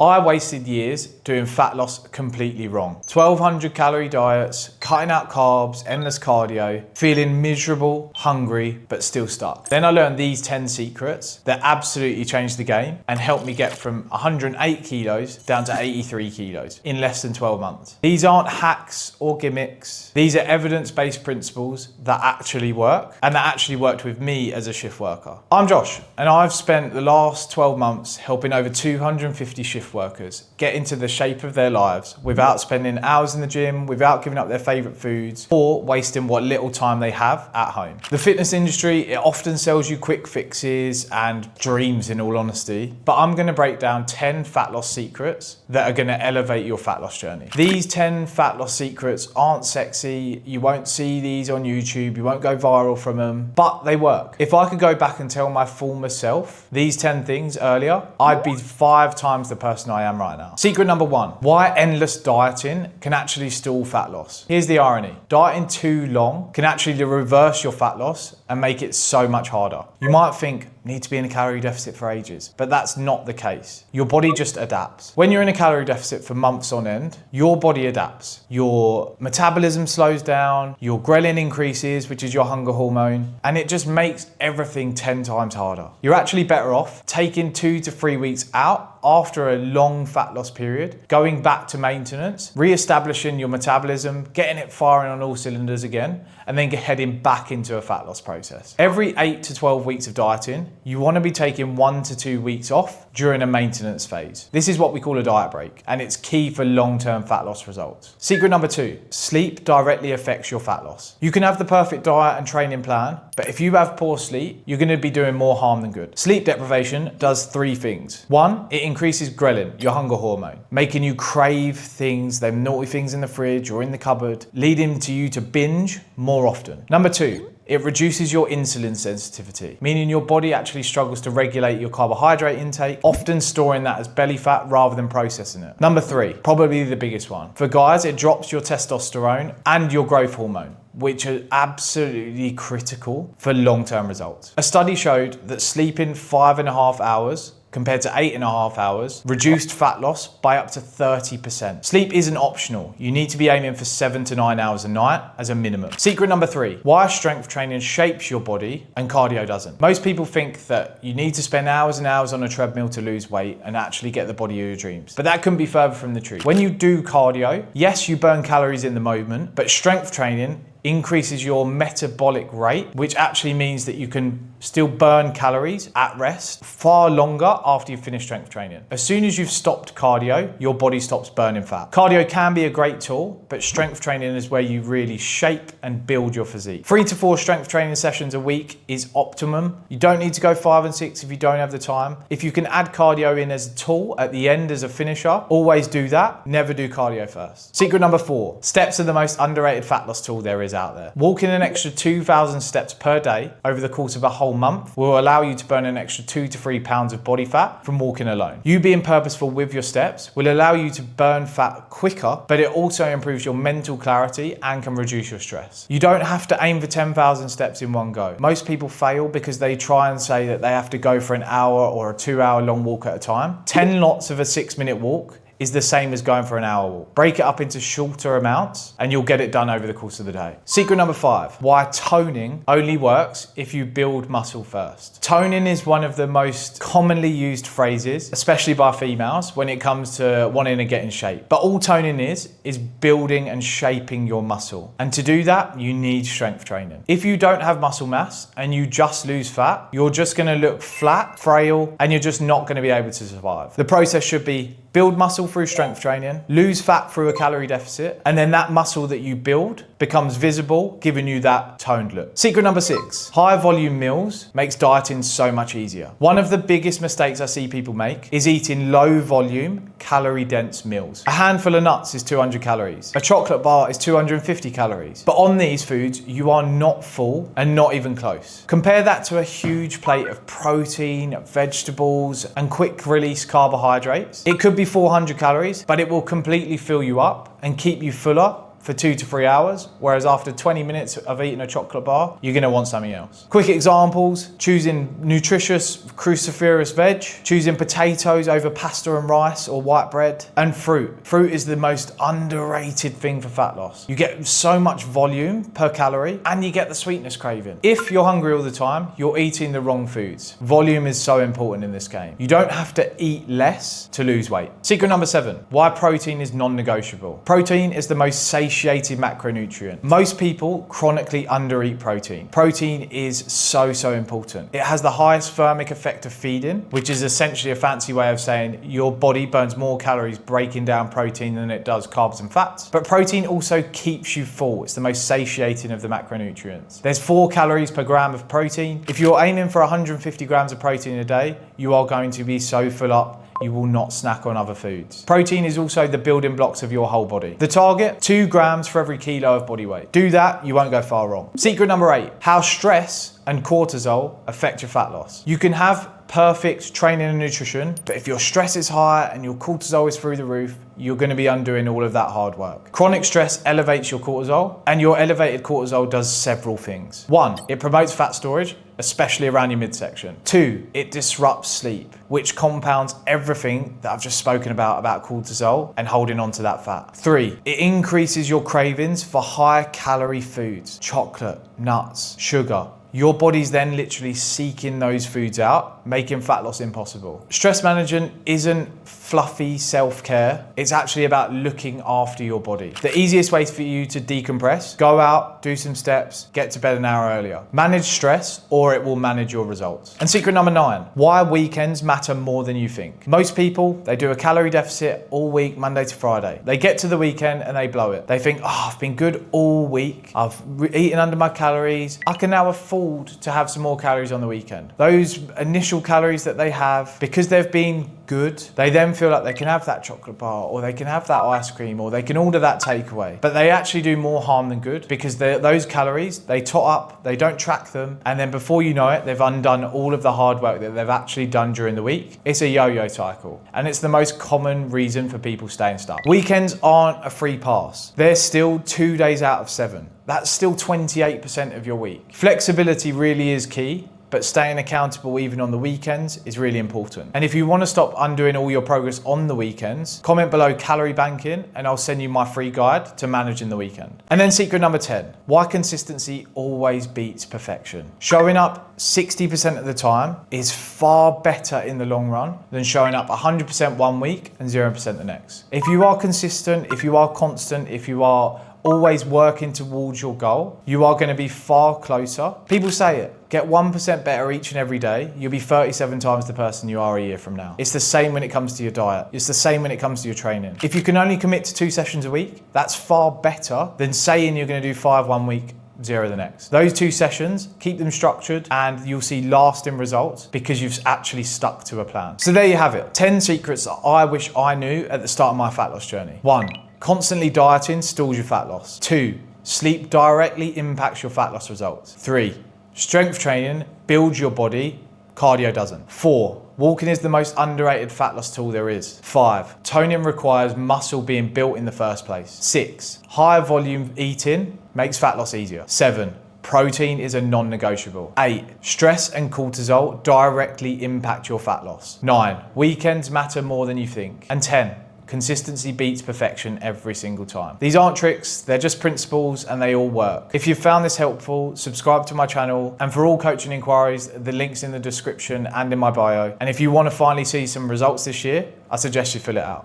I wasted years doing fat loss completely wrong. 1200 calorie diets, cutting out carbs, endless cardio, feeling miserable, hungry, but still stuck. Then I learned these 10 secrets that absolutely changed the game and helped me get from 108 kilos down to 83 kilos in less than 12 months. These aren't hacks or gimmicks. These are evidence-based principles that actually work and that actually worked with me as a shift worker. I'm Josh, and I've spent the last 12 months helping over 250 shift workers get into the shape of their lives without spending hours in the gym, without giving up their favorite foods, or wasting what little time they have at home. The fitness industry, it often sells you quick fixes and dreams, in all honesty, but I'm gonna break down 10 fat loss secrets that are gonna elevate your fat loss journey. These 10 fat loss secrets aren't sexy. You won't see these on YouTube. You won't go viral from them, but they work. If I could go back and tell my former self these 10 things earlier, I'd be 5 times the person I am right now. Secret number 1, why endless dieting can actually stall fat loss. Here's the irony. Dieting too long can actually reverse your fat loss and make it so much harder. You might think, need to be in a calorie deficit for ages, but that's not the case. Your body just adapts. When you're in a calorie deficit for months on end, your body adapts. Your metabolism slows down, your ghrelin increases, which is your hunger hormone, and it just makes everything 10 times harder. You're actually better off taking 2 to 3 weeks out after a long fat loss period, going back to maintenance, re-establishing your metabolism, getting it firing on all cylinders again, and then heading back into a fat loss process. Every 8 to 12 weeks of dieting, you want to be taking 1 to 2 weeks off during a maintenance phase. This is what we call a diet break, and it's key for long-term fat loss results. Secret number 2, sleep directly affects your fat loss. You can have the perfect diet and training plan, but if you have poor sleep, you're going to be doing more harm than good. Sleep deprivation does 3 things. 1, it increases ghrelin, your hunger hormone, making you crave things, them naughty things in the fridge or in the cupboard, leading to you to binge more often. Number 2, it reduces your insulin sensitivity, meaning your body actually struggles to regulate your carbohydrate intake, often storing that as belly fat rather than processing it. Number 3, probably the biggest one. For guys, it drops your testosterone and your growth hormone, which are absolutely critical for long-term results. A study showed that sleeping 5.5 hours compared to 8.5 hours, reduced fat loss by up to 30%. Sleep isn't optional. You need to be aiming for 7 to 9 hours a night as a minimum. Secret number 3, why strength training shapes your body and cardio doesn't. Most people think that you need to spend hours and hours on a treadmill to lose weight and actually get the body of your dreams. But that couldn't be further from the truth. When you do cardio, yes, you burn calories in the moment, but strength training increases your metabolic rate, which actually means that you can still burn calories at rest far longer after you've finished strength training. As soon as you've stopped cardio, your body stops burning fat. Cardio can be a great tool, but strength training is where you really shape and build your physique. 3 to 4 strength training sessions a week is optimum. You don't need to go 5 and 6 if you don't have the time. If you can add cardio in as a tool at the end as a finisher, always do that. Never do cardio first. Secret number 4, steps are the most underrated fat loss tool there is out there. Walking an extra 2,000 steps per day over the course of a whole month will allow you to burn an extra 2 to 3 pounds of body fat from walking alone. You being purposeful with your steps will allow you to burn fat quicker, but it also improves your mental clarity and can reduce your stress. You don't have to aim for 10,000 steps in one go. Most people fail because they try and say that they have to go for an hour or a 2-hour long walk at a time. 10 lots of a 6-minute walk is the same as going for an hour walk. Break it up into shorter amounts and you'll get it done over the course of the day. Secret number 5, why toning only works if you build muscle first. Toning is one of the most commonly used phrases, especially by females, when it comes to wanting to get in shape. But all toning is building and shaping your muscle. And to do that, you need strength training. If you don't have muscle mass and you just lose fat, you're just gonna look flat, frail, and you're just not gonna be able to survive. The process should be build muscle through strength training, lose fat through a calorie deficit, and then that muscle that you build becomes visible, giving you that toned look. Secret number 6, high volume meals makes dieting so much easier. One of the biggest mistakes I see people make is eating low volume, calorie dense meals. A handful of nuts is 200 calories. A chocolate bar is 250 calories. But on these foods, you are not full and not even close. Compare that to a huge plate of protein, vegetables, and quick release carbohydrates. It could be 400 calories, but it will completely fill you up and keep you fuller for 2 to 3 hours, whereas after 20 minutes of eating a chocolate bar, you're gonna want something else. Quick examples: choosing nutritious cruciferous veg, choosing potatoes over pasta and rice or white bread, and fruit. Fruit is the most underrated thing for fat loss. You get so much volume per calorie and you get the sweetness craving. If you're hungry all the time, you're eating the wrong foods. Volume is so important in this game. You don't have to eat less to lose weight. Secret number 7, why protein is non-negotiable. Protein is the most satiated macronutrient. Most people chronically undereat protein. Protein is so important. It has the highest thermic effect of feeding, which is essentially a fancy way of saying your body burns more calories breaking down protein than it does carbs and fats. But protein also keeps you full. It's the most satiating of the macronutrients. There's 4 calories per gram of protein. If you're aiming for 150 grams of protein a day, you are going to be so full up you will not snack on other foods. Protein is also the building blocks of your whole body. The target, 2 grams for every kilo of body weight. Do that, you won't go far wrong. Secret number 8, how stress and cortisol affect your fat loss. You can have perfect training and nutrition, but if your stress is high and your cortisol is through the roof, you're going to be undoing all of that hard work. Chronic stress elevates your cortisol, and your elevated cortisol does several things. 1, it promotes fat storage, especially around your midsection. 2, it disrupts sleep, which compounds everything that I've just spoken about cortisol and holding on to that fat. 3, it increases your cravings for high calorie foods, chocolate, nuts, sugar. Your body's then literally seeking those foods out, making fat loss impossible. Stress management isn't fluffy self-care. It's actually about looking after your body. The easiest way for you to decompress, go out, do some steps, get to bed an hour earlier. Manage stress or it will manage your results. And secret number 9, why weekends matter more than you think. Most people, they do a calorie deficit all week, Monday to Friday. They get to the weekend and they blow it. They think, oh, I've been good all week. I've eaten under my calories. I can now afford to have some more calories on the weekend. Those initial calories that they have, because they've been good, they then feel like they can have that chocolate bar or they can have that ice cream or they can order that takeaway. But they actually do more harm than good because those calories, they tot up, they don't track them, and then before you know it, they've undone all of the hard work that they've actually done during the week. It's a yo-yo cycle, and it's the most common reason for people staying stuck. Weekends aren't a free pass. They're still 2 days out of 7. That's still 28% of your week. Flexibility really is key, but staying accountable even on the weekends is really important. And if you want to stop undoing all your progress on the weekends, comment below calorie banking and I'll send you my free guide to managing the weekend. And then secret number 10, why consistency always beats perfection. Showing up 60% of the time is far better in the long run than showing up 100% one week and 0% the next. If you are consistent, if you are constant, if you are always working towards your goal, you are going to be far closer. People say it, get 1% better each and every day, you'll be 37 times the person you are a year from now. It's the same when it comes to your diet. It's the same when it comes to your training. If you can only commit to 2 sessions a week, that's far better than saying you're going to do 5 one week, 0 the next. Those 2 sessions, keep them structured and you'll see lasting results because you've actually stuck to a plan. So there you have it, 10 secrets that I wish I knew at the start of my fat loss journey. 1, constantly dieting stalls your fat loss. 2, sleep directly impacts your fat loss results. 3, strength training builds your body, cardio doesn't. 4, walking is the most underrated fat loss tool there is. 5, toning requires muscle being built in the first place. 6, high volume eating makes fat loss easier. 7, protein is a non-negotiable. 8, stress and cortisol directly impact your fat loss. 9, weekends matter more than you think. And 10, consistency beats perfection every single time. These aren't tricks, they're just principles and they all work. If you found this helpful, subscribe to my channel, and for all coaching inquiries, the link's in the description and in my bio. And if you want to finally see some results this year, I suggest you fill it out.